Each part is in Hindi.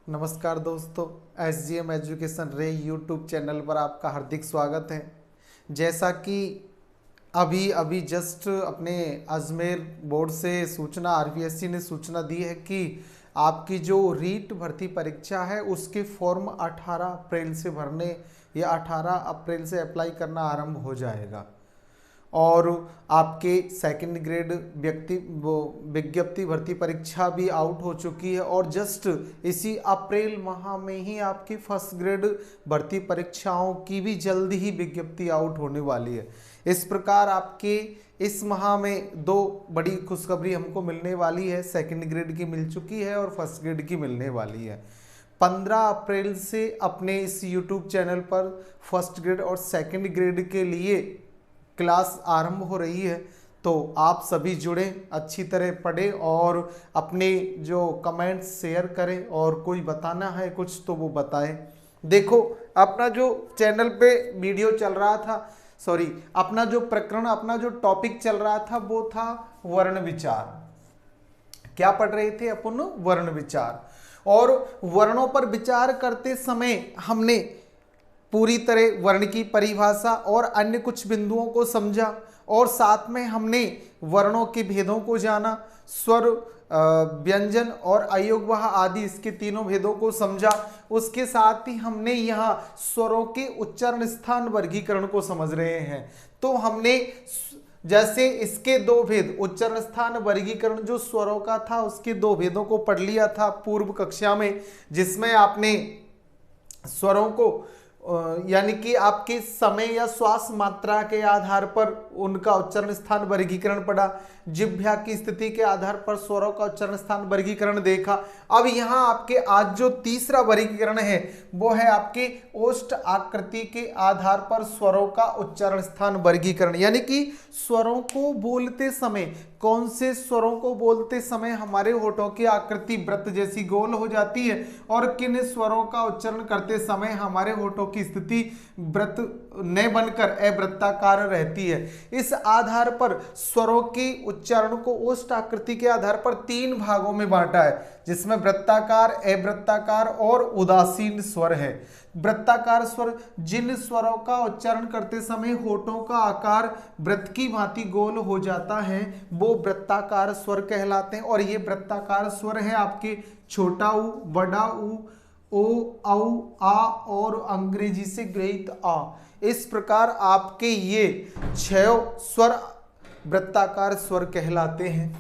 नमस्कार दोस्तों, SGM एजुकेशन रे यूट्यूब चैनल पर आपका हार्दिक स्वागत है। जैसा कि अभी अभी जस्ट अपने अजमेर बोर्ड से सूचना RPSC ने सूचना दी है कि आपकी जो रीट भर्ती परीक्षा है उसके फॉर्म 18 अप्रैल से भरने या 18 अप्रैल से अप्लाई करना आरंभ हो जाएगा और आपके सेकंड ग्रेड विज्ञप्ति भर्ती परीक्षा भी आउट हो चुकी है और जस्ट इसी अप्रैल माह में ही आपकी फर्स्ट ग्रेड भर्ती परीक्षाओं की भी जल्द ही विज्ञप्ति आउट होने वाली है। इस प्रकार आपके इस माह में दो बड़ी खुशखबरी हमको मिलने वाली है। सेकंड ग्रेड की मिल चुकी है और फर्स्ट ग्रेड की मिलने वाली है। 15 अप्रैल से अपने इस यूट्यूब चैनल पर फर्स्ट ग्रेड और सेकंड ग्रेड के लिए क्लास आरंभ हो रही है, तो आप सभी जुड़ें, अच्छी तरह पढ़ें और अपने जो कमेंट्स शेयर करें और कोई बताना है कुछ तो वो बताएं। देखो, अपना जो चैनल पे वीडियो चल रहा था, अपना जो प्रकरण, अपना जो टॉपिक चल रहा था वो था वर्ण विचार। क्या पढ़ रहे थे अपन? वर्ण विचार। और वर्णों पर विचार करते समय हमने पूरी तरह वर्ण की परिभाषा और अन्य कुछ बिंदुओं को समझा और साथ में हमने वर्णों के भेदों को जाना, स्वर, व्यंजन और अयोगवाह आदि इसके तीनों भेदों को समझा। उसके साथ ही हमने यहाँ स्वरों के उच्चारण स्थान वर्गीकरण को समझ रहे हैं। तो हमने जैसे इसके दो भेद, उच्चारण स्थान वर्गीकरण जो स्वरों का था उसके दो भेदों को पढ़ लिया था पूर्व कक्षा में, जिसमें आपने स्वरों को यानी कि आपके समय या श्वास मात्रा के आधार पर उनका उच्चारण स्थान वर्गीकरण पढ़ा, जिह्वा की स्थिति के आधार पर स्वरों का उच्चारण स्थान वर्गीकरण देखा। अब यहाँ आपके आज जो तीसरा वर्गीकरण है वो है आपके ओष्ठ आकृति के आधार पर स्वरों का उच्चारण स्थान वर्गीकरण, यानी कि स्वरों को बोलते समय, कौन से स्वरों को बोलते समय हमारे होठों की आकृति वृत्त जैसी गोल हो जाती है और किन स्वरों का उच्चारण करते समय हमारे होठों की स्थिति वृत्त न बनकर अवृत्ताकार रहती है। इस आधार पर स्वरों के उच्चारण को ओष्ठ आकृति के आधार पर तीन भागों में बांटा है, जिसमें वृत्ताकार, अवृत्ताकार और उदासीन स्वर है। वृत्ताकार स्वर जिन स्वरों का उच्चारण करते समय होठों का आकार वृत्त की भांति गोल हो जाता है वो वृत्ताकार स्वर कहलाते हैं। और ये वृत्ताकार स्वर है आपके छोटा ऊ, बड़ा ऊ, ओ, औ, आ और अंग्रेजी से गृहीत आ। इस प्रकार आपके ये 6 स्वर वृत्ताकार स्वर कहलाते हैं।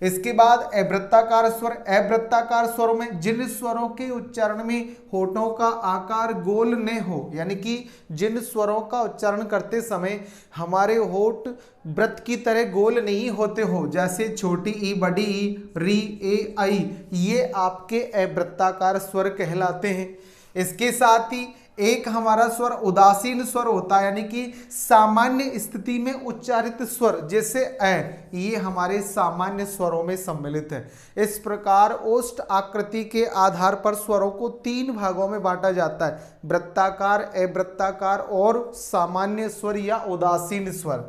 इसके बाद अवृत्ताकार स्वर। अवृत्ताकार स्वरों में जिन स्वरों के उच्चारण में होठों का आकार गोल न हो, यानी कि जिन स्वरों का उच्चारण करते समय हमारे होठ वृत्त की तरह गोल नहीं होते हो, जैसे छोटी ई, बड़ी ई, री, ए, आई, ये आपके अवृत्ताकार स्वर कहलाते हैं। इसके साथ ही एक हमारा स्वर उदासीन स्वर होता है, यानी कि सामान्य स्थिति में उच्चारित स्वर, जैसे अ, ये हमारे सामान्य स्वरों में सम्मिलित है। इस प्रकार ओष्ठ आकृति के आधार पर स्वरों को तीन भागों में बांटा जाता है, वृत्ताकार, अवृत्ताकार और सामान्य स्वर या उदासीन स्वर।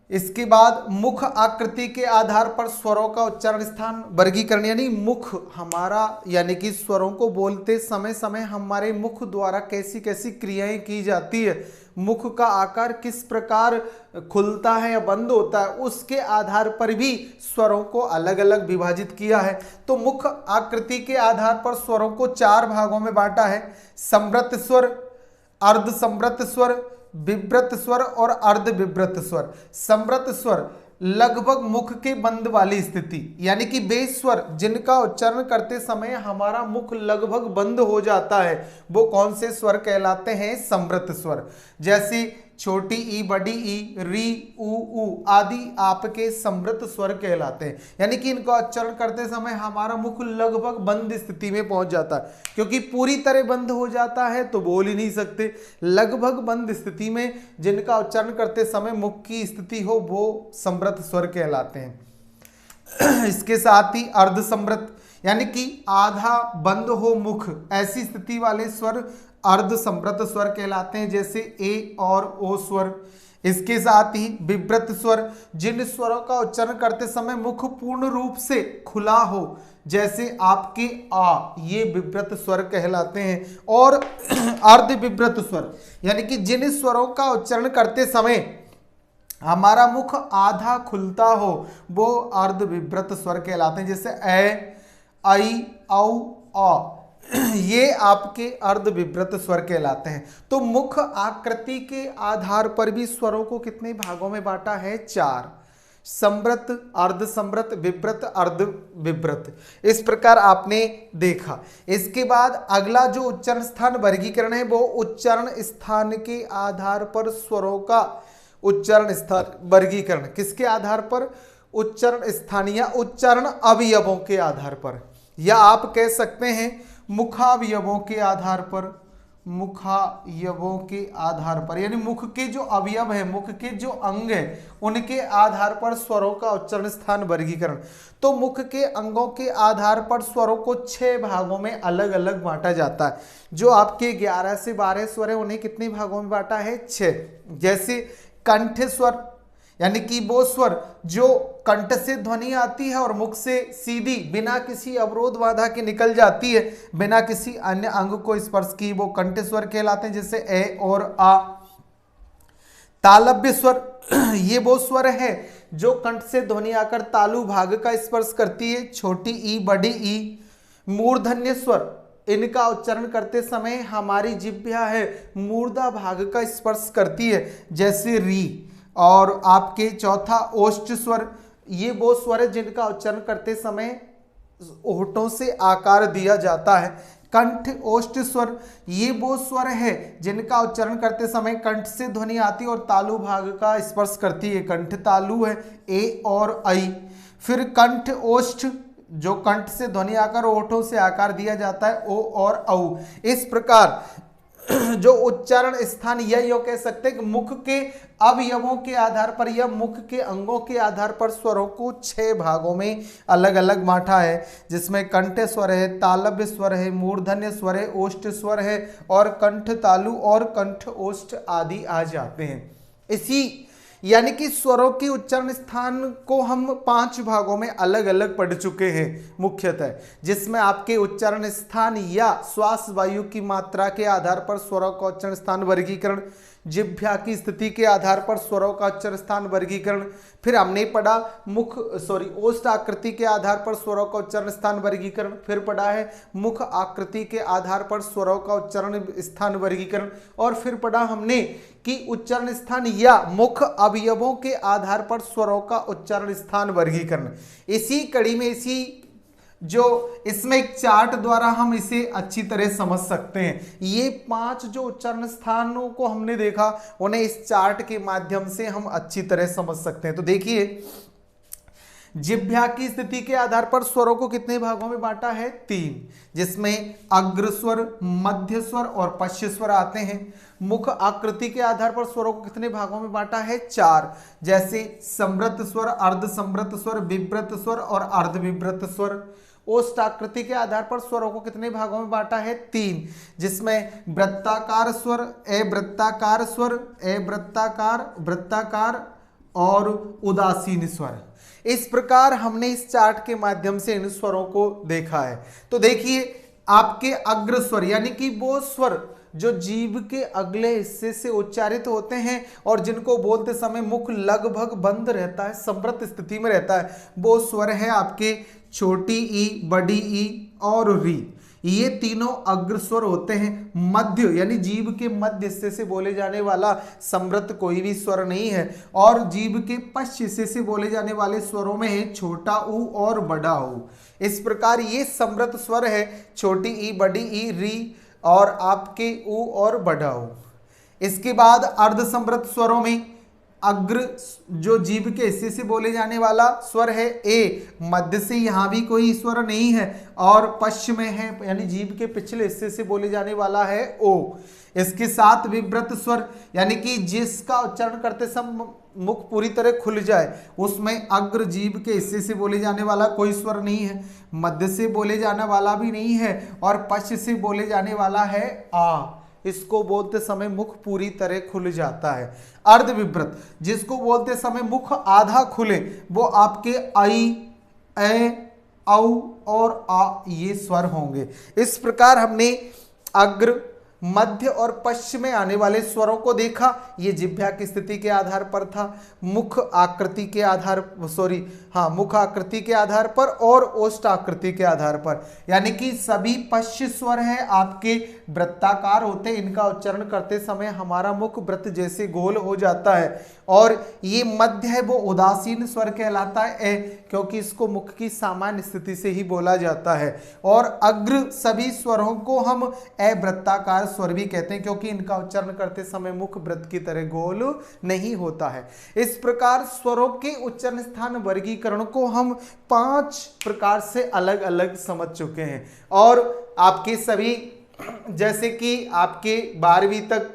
इसके बाद मुख आकृति के आधार पर स्वरों का उच्चारण स्थान वर्गीकरण, यानी मुख हमारा, यानी कि स्वरों को बोलते समय समय हमारे मुख द्वारा कैसी कैसी क्रियाएं की जाती है, मुख का आकार किस प्रकार खुलता है या बंद होता है, उसके आधार पर भी स्वरों को अलग अलग विभाजित किया है। तो मुख आकृति के आधार पर स्वरों को 4 भागों में बांटा है, संवृत स्वर, अर्ध संवृत स्वर, विव्रत स्वर और अर्ध विव्रत स्वर। संवृत स्वर लगभग मुख के बंद वाली स्थिति, यानी कि वे स्वर जिनका उच्चारण करते समय हमारा मुख लगभग बंद हो जाता है वो कौन से स्वर कहलाते हैं? संवृत स्वर। जैसे छोटी ई, बड़ी ई, री, ऊ आदि आपके संवृत स्वर कहलाते हैं, यानी कि इनका उच्चारण करते समय हमारा मुख लगभग बंद स्थिति में पहुंच जाता है, क्योंकि पूरी तरह बंद हो जाता है तो बोल ही नहीं सकते। लगभग बंद स्थिति में जिनका उच्चारण करते समय मुख की स्थिति हो वो संवृत स्वर कहलाते हैं। इसके साथ ही अर्ध संवृत, यानी कि आधा बंद हो मुख, ऐसी स्थिति वाले स्वर अर्ध संवृत स्वर कहलाते हैं, जैसे ए और ओ स्वर। इसके साथ ही विव्रत स्वर, जिन स्वरों का उच्चारण करते समय मुख पूर्ण रूप से खुला हो, जैसे आपके आ, ये विव्रत स्वर कहलाते हैं। और अर्ध विव्रत स्वर यानी कि जिन स्वरों का उच्चारण करते समय हमारा मुख आधा खुलता हो, वो अर्ध विव्रत स्वर कहलाते हैं, जैसे ए, आई, औ, आ, ये आपके अर्ध विव्रत स्वर कहलाते हैं। तो मुख आकृति के आधार पर भी स्वरों को कितने भागों में बांटा है? 4, संवृत, अर्ध संवृत, विव्रत, अर्ध विव्रत। इस प्रकार आपने देखा। इसके बाद अगला जो उच्चारण स्थान वर्गीकरण है वो उच्चारण स्थान के आधार पर स्वरों का उच्चारण स्थान वर्गीकरण। किसके आधार पर? उच्चारण स्थान या उच्चारण अवयवों के आधार पर, या आप कह सकते हैं मुखावयवों के आधार पर। मुखावयवों के आधार पर यानी मुख के जो अवयव है, मुख के जो अंग है, उनके आधार पर स्वरों का उच्चारण स्थान वर्गीकरण। तो मुख के अंगों के आधार पर स्वरों को 6 भागों में अलग अलग बांटा जाता है। जो आपके 11 से 12 स्वर है उन्हें कितने भागों में बांटा है? 6। जैसे कंठ स्वर यानी कि वो स्वर जो कंठ से ध्वनि आती है और मुख से सीधी बिना किसी अवरोध बाधा के निकल जाती है, बिना किसी अन्य अंग को स्पर्श की, वो कंठ स्वर कहलाते हैं, जैसे ए और आ। तालव्य स्वर ये वो स्वर है जो कंठ से ध्वनि आकर तालु भाग का स्पर्श करती है, छोटी ई, बड़ी ई। मूर्धन्य स्वर, इनका उच्चारण करते समय हमारी जिह्वा है मूर्धा भाग का स्पर्श करती है, जैसे री। और आपके चौथा ओष्ठ स्वर, ये वो स्वर है जिनका उच्चारण करते समय होठों से आकार दिया जाता है। कंठ ओष्ठ स्वर, ये वो स्वर है जिनका उच्चारण करते समय कंठ से ध्वनि आती है और तालु भाग का स्पर्श करती है, कंठ तालु है, ए और आई। फिर कंठ ओष्ठ, जो कंठ से ध्वनि आकर होठों से आकार दिया जाता है, ओ और औ। इस प्रकार जो उच्चारण स्थान यह यो कह सकते हैं कि मुख के अवयवों के आधार पर या मुख के अंगों के आधार पर स्वरों को 6 भागों में अलग अलग बांटा है, जिसमें कंठ स्वर है, तालव्य स्वर है, मूर्धन्य स्वर है, ओष्ठ स्वर है और कंठ तालु और कंठ ओष्ठ आदि आ जाते हैं। इसी यानी कि स्वरों के उच्चारण स्थान को हम 5 भागों में अलग अलग पढ़ चुके हैं मुख्यतः, जिसमें आपके उच्चारण स्थान या श्वास वायु की मात्रा के आधार पर स्वरों का उच्चारण स्थान वर्गीकरण, जिह्वा की स्थिति के आधार पर स्वरों का उच्चारण स्थान वर्गीकरण। फिर हमने पढ़ा ओष्ठ आकृति के आधार पर स्वरों का उच्चारण स्थान वर्गीकरण। फिर पढ़ा है मुख आकृति के आधार पर स्वरों का उच्चारण स्थान वर्गीकरण। और फिर पढ़ा हमने कि उच्चारण स्थान या मुख अवयवों के आधार पर स्वरों का उच्चारण स्थान वर्गीकरण। इसी कड़ी में जो इसमें एक चार्ट द्वारा हम इसे अच्छी तरह समझ सकते हैं। ये 5 जो उच्चारण स्थानों को हमने देखा, उन्हें इस चार्ट के माध्यम से हम अच्छी तरह समझ सकते हैं। तो देखिए, जिह्वा की स्थिति के आधार पर स्वरों को कितने भागों में बांटा है? 3, जिसमें अग्र स्वर, मध्य स्वर और पश्च स्वर आते हैं। मुख आकृति के आधार पर स्वरों को कितने भागों में बांटा है? 4, जैसे संवृत स्वर, अर्ध संवृत स्वर, विव्रत स्वर और अर्ध विव्रत स्वर। ओष्ठ आकृति के आधार पर स्वरों को कितने भागों में बांटा है? 3, जिसमें वृत्ताकार स्वर, अवृत्ताकार स्वर, अवृत्ताकार, वृत्ताकार और उदासीन स्वर। इस प्रकार हमने इस चार्ट के माध्यम से इन स्वरों को देखा है। तो देखिए, आपके अग्र स्वर यानी कि वो स्वर जो जीभ के अगले हिस्से से उच्चारित होते हैं और जिनको बोलते समय मुख लगभग बंद रहता है, संवृत स्थिति में रहता है, वो स्वर है आपके छोटी ई, बड़ी ई और री। ये तीनों अग्र स्वर होते हैं। मध्य यानी जीभ के मध्य हिस्से से बोले जाने वाला संवृत कोई भी स्वर नहीं है। और जीभ के पश्च हिस्से से बोले जाने वाले स्वरों में है छोटा ऊ और बड़ा ऊ। इस प्रकार ये संवृत स्वर है, छोटी ई, बड़ी ई, री और आपके ऊ और बड़ा ऊ। इसके बाद अर्ध संवृत स्वरों में अग्र जो जीभ के हिस्से से बोले जाने वाला स्वर है ए, मध्य से यहाँ भी कोई स्वर नहीं है और पश्च में है यानी जीभ के पिछले हिस्से से बोले जाने वाला है ओ। इसके साथ विव्रत स्वर यानी कि जिसका उच्चारण करते समय मुख पूरी तरह खुल जाए, उसमें अग्र जीभ के हिस्से से बोले जाने वाला कोई स्वर नहीं है, मध्य से बोले जाने वाला भी नहीं है और पश्च से बोले जाने वाला है आ। इसको बोलते समय मुख पूरी तरह खुल जाता है। अर्धविभ्रत जिसको बोलते समय मुख आधा खुले, वो आपके आई, ए, औ और आ ये स्वर होंगे। इस प्रकार हमने अग्र, मध्य और पश्चिम में आने वाले स्वरों को देखा। ये जिह्वा की स्थिति के आधार पर था, मुख आकृति के आधार मुख आकृति के आधार पर और ओष्ठ आकृति के आधार पर, यानी कि सभी पश्च स्वर हैं आपके वृत्ताकार होते हैं। इनका उच्चारण करते समय हमारा मुख वृत्त जैसे गोल हो जाता है। और ये मध्य है वो उदासीन स्वर कहलाता है, क्योंकि इसको मुख की सामान्य स्थिति से ही बोला जाता है। और अग्र सभी स्वरों को हम अवृत्ताकार स्वर भी कहते हैं, क्योंकि इनका उच्चारण करते समय मुख वृत्त की तरह गोल नहीं होता है। इस प्रकार स्वरों के उच्चारण स्थान वर्गीकरण को हम 5 प्रकार से अलग अलग समझ चुके हैं। और आपके सभी जैसे कि आपके 12वीं तक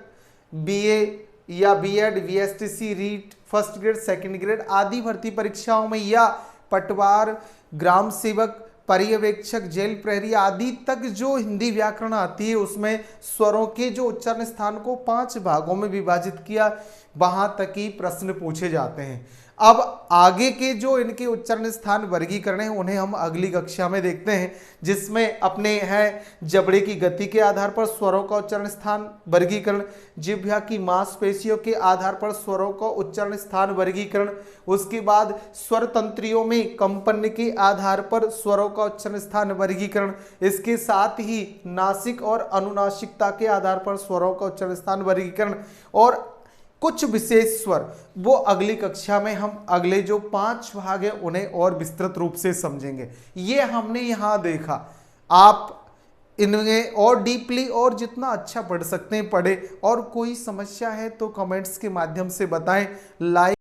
बीए या BEd, VSTC, REET, first grade, second grade आदि भर्ती परीक्षाओं में, या पटवार, ग्राम सेवक, पर्यवेक्षक, जेल प्रहरी आदि तक जो हिंदी व्याकरण आती है, उसमें स्वरों के जो उच्चारण स्थान को 5 भागों में विभाजित किया, वहां तक ही प्रश्न पूछे जाते हैं। अब आगे के जो इनके उच्चारण स्थान वर्गीकरण है उन्हें हम अगली कक्षा में देखते हैं, जिसमें अपने हैं जबड़े की गति के आधार पर स्वरों का उच्चारण स्थान वर्गीकरण, जिह्वा की मांसपेशियों के आधार पर स्वरों का उच्चारण स्थान वर्गीकरण, उसके बाद स्वर तंत्रियों में कंपन के आधार पर स्वरों का उच्चारण स्थान वर्गीकरण, इसके साथ ही नासिक और अनुनासिकता के आधार पर स्वरों का उच्चारण स्थान वर्गीकरण, और कुछ विशेष स्वर वो अगली कक्षा में हम अगले जो 5 भाग है उन्हें और विस्तृत रूप से समझेंगे। ये हमने यहाँ देखा। आप इनमें और डीपली और जितना अच्छा पढ़ सकते हैं पढ़े, और कोई समस्या है तो कमेंट्स के माध्यम से बताएं। लाइक